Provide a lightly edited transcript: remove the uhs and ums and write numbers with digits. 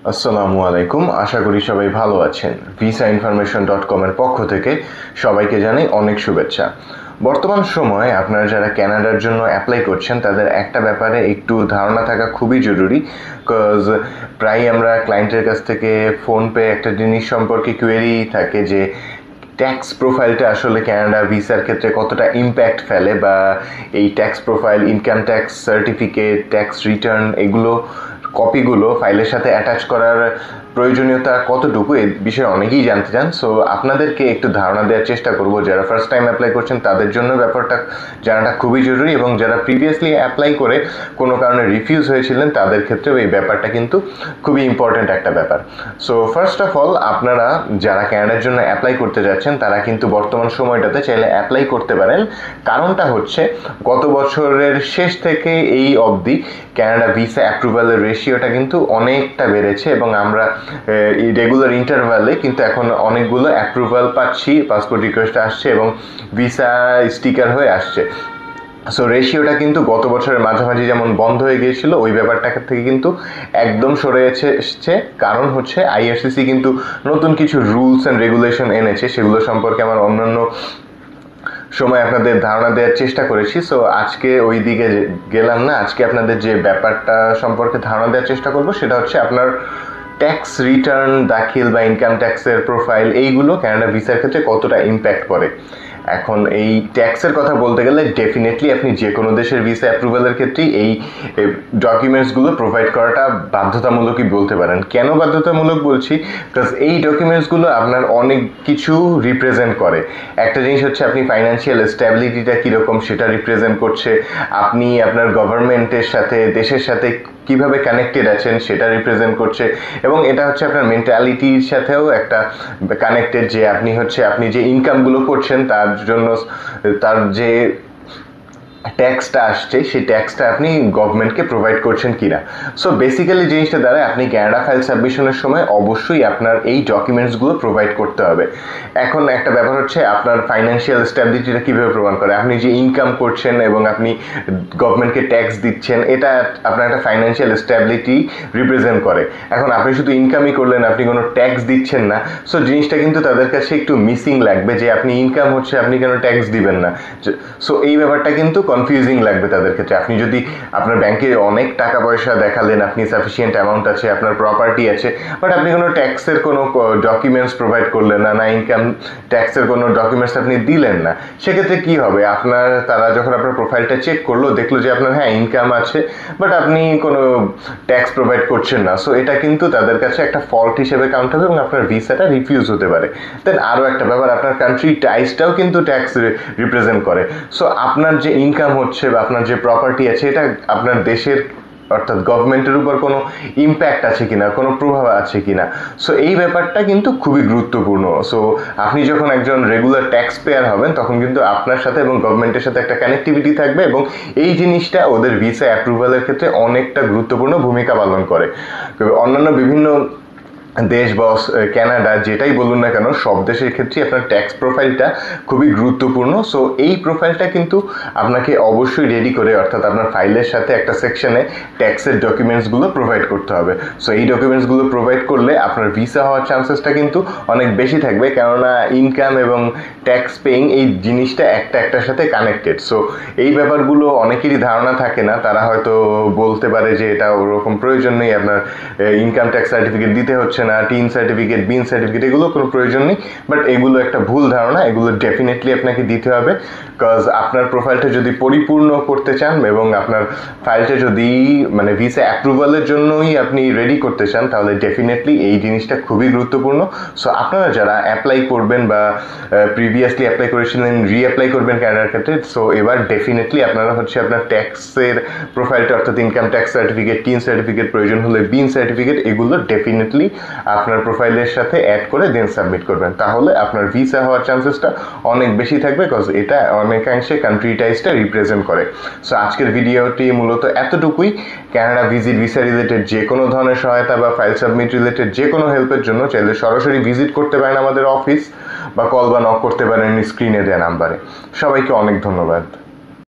আসসালামু আলাইকুম, আশা করি সবাই ভালো আছেন। visainformation.com এর পক্ষ থেকে সবাইকে জানাই অনেক শুভেচ্ছা। বর্তমান সময়ে আপনারা যারা কানাডার জন্য অ্যাপ্লাই করছেন তাদের একটা ব্যাপারে একটু ধারণা থাকা খুবই জরুরি, বিকজ প্রায় আমরা ক্লায়েন্টের কাছ থেকে ফোন পেয়ে একটা জিনিস সম্পর্কে কোয়েরি থাকে যে ট্যাক্স প্রোফাইলটা আসলে কানাডা ভিসার ক্ষেত্রে কতটা ইম্প্যাক্ট ফেলে, বা এই tax profile, income tax certificate, tax return, এগুলো কপিগুলো ফাইলের সাথে অ্যাটাচ করার প্রয়োজনীয়তা কতটুকু, এই বিষয়ে অনেকেই জানতে চান। সো আপনাদেরকে একটু ধারণা দেওয়ার চেষ্টা করব। যারা ফার্স্ট টাইম অ্যাপ্লাই করছেন তাদের জন্য ব্যাপারটা জানাটা খুবই জরুরি, এবং যারা প্রিভিয়াসলি অ্যাপ্লাই করে কোনো কারণে রিফিউজ হয়েছিলেন তাদের ক্ষেত্রেও এই ব্যাপারটা কিন্তু খুবই ইম্পর্ট্যান্ট একটা ব্যাপার। সো ফার্স্ট অফ অল, আপনারা যারা কানাডার জন্য অ্যাপ্লাই করতে যাচ্ছেন তারা কিন্তু বর্তমান সময়টাতে চাইলে অ্যাপ্লাই করতে পারেন। কারণটা হচ্ছে, গত বছরের শেষ থেকে এই অবধি কানাডা ভিসা অ্যাপ্রুভালের রেশিওটা কিন্তু অনেকটা বেড়েছে, এবং আমরা রেগুলার ইন্টারভ্যালে কিন্তু এখন অনেকগুলো অ্যাপ্রুভাল পাচ্ছি, পাসপোর্ট রিকোয়েস্ট আসছে এবং ভিসা স্টিকার হয়ে আসছে। সো রেশিওটা কিন্তু গত বছরের মাঝামাঝি যেমন বন্ধ হয়ে গিয়েছিল, ওই ব্যাপারটা থেকে কিন্তু একদম সরে এসেছে। কারণ হচ্ছে আইআরসিসি কিন্তু নতুন কিছু রুলস অ্যান্ড রেগুলেশন এনেছে, সেগুলো সম্পর্কে আমার অন্যান্য সময় আপনাদের ধারণা দেওয়ার চেষ্টা করেছি। সো আজকে ওই দিকে গেলাম না, আজকে আপনাদের যে ব্যাপারটা সম্পর্কে ধারণা দেওয়ার চেষ্টা করব সেটা হচ্ছে আপনার ট্যাক্স রিটার্ন দাখিল বা ইনকাম ট্যাক্সের প্রোফাইল, এইগুলো কানাডা ভিসার ক্ষেত্রে কতটা ইম্প্যাক্ট করে। এখন এই ট্যাক্সের কথা বলতে গেলে ডেফিনেটলি আপনি যে কোনো দেশের ভিসা অ্যাপ্রুভালের ক্ষেত্রেই এই ডকুমেন্টসগুলো প্রোভাইড করাটা বাধ্যতামূলকই বলতে পারেন। কেন বাধ্যতামূলক বলছি? বিকজ এই ডকুমেন্টসগুলো আপনার অনেক কিছু রিপ্রেজেন্ট করে। একটা জিনিস হচ্ছে আপনি ফাইন্যান্সিয়াল স্ট্যাবিলিটিটা কীরকম সেটা রিপ্রেজেন্ট করছে, আপনি আপনার গভর্নমেন্টের সাথে, দেশের সাথে কিভাবে কানেক্টেড আছেন সেটা রিপ্রেজেন্ট করছে, এবং এটা হচ্ছে আপনার মেন্টালিটির সাথেও একটা কানেক্টেড, যে আপনি যে ইনকামগুলো করছেন তার জন্য তার যে ট্যাক্সটা আসছে সেই ট্যাক্সটা আপনি গভর্নমেন্টকে প্রোভাইড করছেন কিনা। সো বেসিক্যালি জিনিসটা দ্বারা আপনি কানাডা ফাইল সাবমিশনের সময় অবশ্যই আপনার এই ডকুমেন্টসগুলো প্রোভাইড করতে হবে। এখন একটা ব্যাপার হচ্ছে আপনার ফাইন্যান্সিয়াল স্ট্যাবিলিটিটা কীভাবে প্রমাণ করে, আপনি যে ইনকাম করছেন এবং আপনি গভর্নমেন্টকে ট্যাক্স দিচ্ছেন, এটা আপনার একটা ফাইন্যান্সিয়াল স্ট্যাবিলিটি রিপ্রেজেন্ট করে। এখন আপনি শুধু ইনকামই করলেন, আপনি কোনো ট্যাক্স দিচ্ছেন না, সো জিনিসটা কিন্তু তাদের কাছে একটু মিসিং লাগবে, যে আপনি ইনকাম হচ্ছে আপনি কেন ট্যাক্স দিবেন না। সো এই ব্যাপারটা কিন্তু কনফিউজিং লাগবে তাদের ক্ষেত্রে। আপনি যদি আপনার ব্যাংকে অনেক টাকা পয়সা দেখালেন, আপনি সাফিসিয়েন্ট অ্যামাউন্ট আছে, আপনার প্রপার্টি আছে, বাট আপনি কোনো ট্যাক্সের কোনো ডকুমেন্টস প্রোভাইড করলেন না, ইনকাম ট্যাক্সের কোনো ডকুমেন্টস আপনি দিলেন না, সেক্ষেত্রে কি হবে? তারা যখন আপনার প্রোফাইলটা চেক করলো, দেখলো যে আপনার হ্যাঁ ইনকাম আছে, বাট আপনি কোনো ট্যাক্স প্রোভাইড করছেন না, সো এটা কিন্তু তাদের কাছে একটা ফল্ট হিসেবে কাউন্ট হবে এবং আপনার ভিসাটা রিফিউজ হতে পারে। দেন আরও একটা ব্যাপার, আপনার কান্ট্রি টাইসটাও কিন্তু ট্যাক্স রিপ্রেজেন্ট করে। সো আপনার যে ইনকাম হচ্ছে বা আপনার যে প্রপার্টি আছে, এটা আপনার দেশের অর্থাৎ গভর্নমেন্টের উপর কোনো ইম্প্যাক্ট আছে কিনা, কোনো প্রভাব আছে কিনা। সো এই ব্যাপারটা কিন্তু খুবই গুরুত্বপূর্ণ। সো আপনি যখন একজন রেগুলার ট্যাক্স পেয়ার হবেন তখন কিন্তু আপনার সাথে এবং গভর্নমেন্টের সাথে একটা কানেক্টিভিটি থাকবে, এবং এই জিনিসটা ওদের ভিসা অ্যাপ্রুভালের ক্ষেত্রে অনেকটা গুরুত্বপূর্ণ ভূমিকা পালন করে। অন্যান্য বিভিন্ন দেশ বা কানাডা যেটাই বলুন না কেন, সব দেশের ক্ষেত্রেই আপনার ট্যাক্স প্রোফাইলটা খুবই গুরুত্বপূর্ণ। সো এই প্রোফাইলটা কিন্তু আপনাকে অবশ্যই রেডি করে, অর্থাৎ আপনার ফাইলের সাথে একটা সেকশনে ট্যাক্সের ডকুমেন্টসগুলো প্রোভাইড করতে হবে। সো এই ডকুমেন্টসগুলো প্রোভাইড করলে আপনার ভিসা হওয়ার চান্সেসটা কিন্তু অনেক বেশি থাকবে, কেননা ইনকাম এবং ট্যাক্স পেইং এই জিনিসটা একটার সাথে কানেক্টেড। সো এই ব্যাপারগুলো অনেকেরই ধারণা থাকে না, তারা হয়তো বলতে পারে যে এটা ওরকম প্রয়োজন নেই, আপনার ইনকাম ট্যাক্স সার্টিফিকেট দিতে হচ্ছে না, টিন সার্টিফিকেট, বিন সার্টিফিকেট, এগুলো কোনো প্রয়োজন নেই। বাট এগুলো একটা ভুল ধারণা, এগুলো ডেফিনেটলি আপনাকে দিতে হবে। বিকজ আপনার প্রোফাইলটা যদি পরিপূর্ণ করতে চান এবং আপনার ফাইলটা যদি মানে ভিসা অ্যাপ্রুভালের জন্যই আপনি রেডি করতে চান, তাহলে ডেফিনেটলি এই জিনিসটা খুবই গুরুত্বপূর্ণ। সো আপনারা যারা অ্যাপ্লাই করবেন বা প্রিভিয়াসলি অ্যাপ্লাই করেছিলেন, রিঅ্যাপ্লাই করবেন কানাডার ক্ষেত্রে, সো এবার ডেফিনেটলি আপনারা হচ্ছে আপনার ট্যাক্সের প্রোফাইলটা, অর্থাৎ income tax certificate, tin certificate, প্রয়োজন হলে বিন সার্টিফিকেট, এগুলো ডেফিনেটলি আপনার প্রোফাইলের সাথে অ্যাড করে দেন সাবমিট করবেন, তাহলে আপনার ভিসা হওয়ার চান্সেসটা অনেক বেশি থাকবে, বিকজ এটা অনেকাংশে কান্ট্রি টাইজটা রিপ্রেজেন্ট করে। সো আজকের ভিডিওটি মূলত এতটুকুই। কানাডা ভিসা রিলেটেড যে কোনো ধরনের সহায়তা বা ফাইল সাবমিট রিলেটেড যে কোনো হেল্পের জন্য চাইলে সরাসরি ভিজিট করতে পারেন আমাদের অফিস, বা কল বা নক করতে পারেন স্ক্রিনে দেওয়া নাম্বারে। সবাইকে অনেক ধন্যবাদ।